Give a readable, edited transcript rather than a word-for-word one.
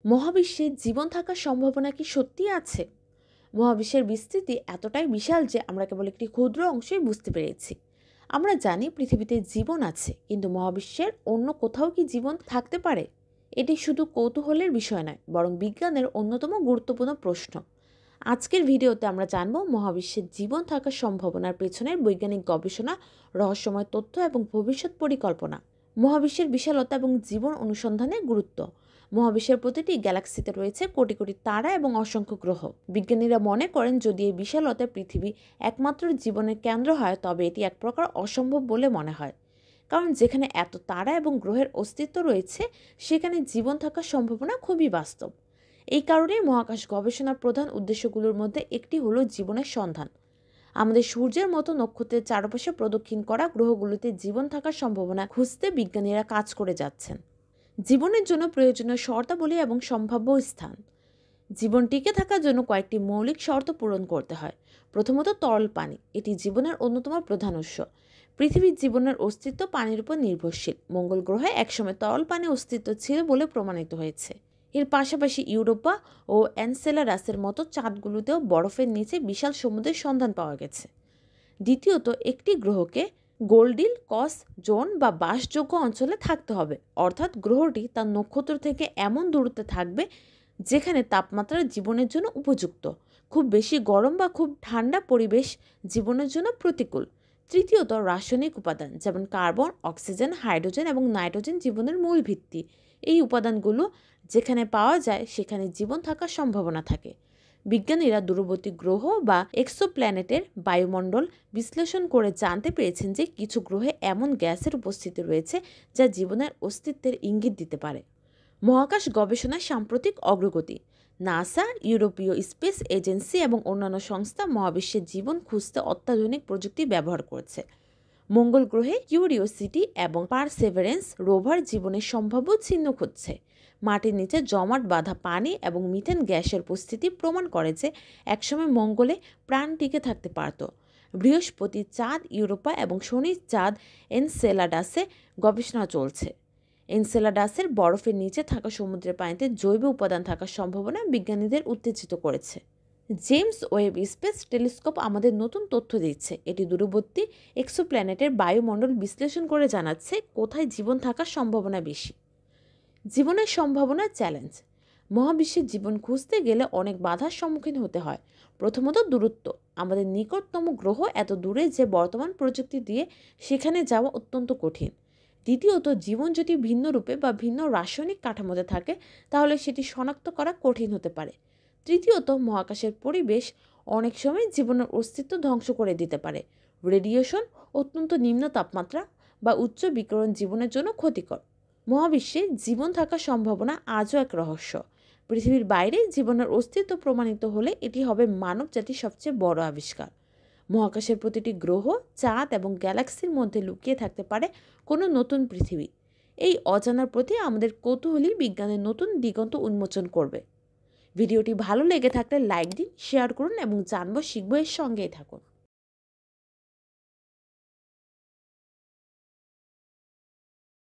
মহাবিশ্বে জীবন থাকার সম্ভাবনা কি সত্যিই আছে? মহাবিশ্বের বিস্তৃতি এতটাই বিশাল যে আমরা কেবল একটি ক্ষুদ্র অংশই বুঝতে পেরেছি। আমরা জানি পৃথিবীতে জীবন আছে, কিন্তু মহাবিশ্বের অন্য কোথাও কি জীবন থাকতে পারে? এটি শুধু কৌতূহলের বিষয় নয়, বরং বিজ্ঞানের অন্যতম গুরুত্বপূর্ণ প্রশ্ন। আজকের ভিডিওতে আমরা জানব মহাবিশ্বে জীবন থাকার সম্ভাবনার পেছনের বৈজ্ঞানিক গবেষণা, রহস্যময় তথ্য এবং ভবিষ্যৎ পরিকল্পনা। মহাবিশ্বের বিশালতা এবং জীবন অনুসন্ধানের গুরুত্ব। মহাবিশ্বের প্রতিটি গ্যালাক্সিতে রয়েছে কোটি কোটি তারা এবং অসংখ্য গ্রহ। বিজ্ঞানীরা মনে করেন যদি এই বিশালতায় পৃথিবী একমাত্র জীবনের কেন্দ্র হয়, তবে এটি এক প্রকার অসম্ভব বলে মনে হয়। কারণ যেখানে এত তারা এবং গ্রহের অস্তিত্ব রয়েছে, সেখানে জীবন থাকার সম্ভাবনা খুবই বাস্তব। এই কারণেই মহাকাশ গবেষণার প্রধান উদ্দেশ্যগুলোর মধ্যে একটি হলো জীবনের সন্ধান। আমাদের সূর্যের মতো নক্ষত্রের চারপাশে প্রদক্ষিণ করা গ্রহগুলোতে জীবন থাকার সম্ভাবনা খুঁজতে বিজ্ঞানীরা কাজ করে যাচ্ছেন। জীবনের জন্য প্রয়োজনীয় শর্তাবলী এবং সম্ভাব্য স্থান। জীবন টিকে থাকার জন্য কয়েকটি মৌলিক শর্ত পূরণ করতে হয়। প্রথমত, তরল পানি। এটি জীবনের অন্যতম প্রধান উৎস। পৃথিবীর জীবনের অস্তিত্ব পানির উপর নির্ভরশীল। মঙ্গল গ্রহে একসময় তরল পানির অস্তিত্ব ছিল বলে প্রমাণিত হয়েছে। এর পাশাপাশি ইউরোপা ও এনসেলাডাসের মতো চাঁদগুলোতেও বরফের নিচে বিশাল সমুদ্রের সন্ধান পাওয়া গেছে। দ্বিতীয়ত, একটি গ্রহকে গোল্ডিল কস জোন বা বাসযোগ্য অঞ্চলে থাকতে হবে, অর্থাৎ গ্রহটি তার নক্ষত্র থেকে এমন দূরত্বে থাকবে যেখানে তাপমাত্রা জীবনের জন্য উপযুক্ত। খুব বেশি গরম বা খুব ঠান্ডা পরিবেশ জীবনের জন্য প্রতিকূল। তৃতীয়ত, রাসায়নিক উপাদান যেমন কার্বন, অক্সিজেন, হাইড্রোজেন এবং নাইট্রোজেন জীবনের মূল ভিত্তি। এই উপাদানগুলো যেখানে পাওয়া যায় সেখানে জীবন থাকার সম্ভাবনা থাকে। বিজ্ঞানীরা দূরবর্তী গ্রহ বা এক্সোপ্ল্যানেটের বায়ুমণ্ডল বিশ্লেষণ করে জানতে পেরেছেন যে কিছু গ্রহে এমন গ্যাসের উপস্থিতি রয়েছে যা জীবনের অস্তিত্বের ইঙ্গিত দিতে পারে। মহাকাশ গবেষণার সাম্প্রতিক অগ্রগতি। নাসা, ইউরোপীয় স্পেস এজেন্সি এবং অন্যান্য সংস্থা মহাবিশ্বে জীবন খুঁজতে অত্যাধুনিক প্রযুক্তি ব্যবহার করেছে। মঙ্গল গ্রহে কিউরিওসিটি এবং পারসেভারেন্স রোভার জীবনের সম্ভাব্য চিহ্ন খুঁজছে। মাটির নিচে জমাট বাঁধা পানি এবং মিথেন গ্যাসের উপস্থিতি প্রমাণ করে যে একসময় মঙ্গলে প্রাণ টিকে থাকতে পারত। বৃহস্পতি, চাঁদ, ইউরোপা এবং শনির চাঁদ এনসেলাডাসে গবেষণা চলছে। এনসেলাডাসের বরফের নিচে থাকা সমুদ্রের পানিতে জৈব উপাদান থাকার সম্ভাবনা বিজ্ঞানীদের উত্তেজিত করেছে। জেমস ওয়েব স্পেস টেলিস্কোপ আমাদের নতুন তথ্য দিচ্ছে। এটি দূরবর্তী এক্সোপ্ল্যানেটের বায়ুমণ্ডল বিশ্লেষণ করে জানাচ্ছে কোথায় জীবন থাকার সম্ভাবনা বেশি। জীবনের সম্ভাবনার চ্যালেঞ্জ। মহাবিশ্বে জীবন খুঁজতে গেলে অনেক বাধার সম্মুখীন হতে হয়। প্রথমত, দূরত্ব। আমাদের নিকটতম গ্রহ এত দূরে যে বর্তমান প্রযুক্তি দিয়ে সেখানে যাওয়া অত্যন্ত কঠিন। দ্বিতীয়ত, জীবন যদি ভিন্ন রূপে বা ভিন্ন রাসায়নিক কাঠামোতে থাকে, তাহলে সেটি শনাক্ত করা কঠিন হতে পারে। তৃতীয়ত, মহাকাশের পরিবেশ অনেক সময় জীবনের অস্তিত্ব ধ্বংস করে দিতে পারে। রেডিয়েশন, অত্যন্ত নিম্ন তাপমাত্রা বা উচ্চ বিকিরণ জীবনের জন্য ক্ষতিকর। মহাবিশ্বে জীবন থাকার সম্ভাবনা আজও এক রহস্য। পৃথিবীর বাইরে জীবনের অস্তিত্ব প্রমাণিত হলে এটি হবে মানব জাতির সবচেয়ে বড় আবিষ্কার। মহাকাশের প্রতিটি গ্রহ, চাঁদ এবং গ্যালাক্সির মধ্যে লুকিয়ে থাকতে পারে কোনো নতুন পৃথিবী। এই অজানার প্রতি আমাদের কৌতূহলী বিজ্ঞানের নতুন দিগন্ত উন্মোচন করবে। ভিডিওটি ভালো লেগে থাকলে লাইক দিন, শেয়ার করুন এবং জানবো শিখবো এর সঙ্গেই থাকুন।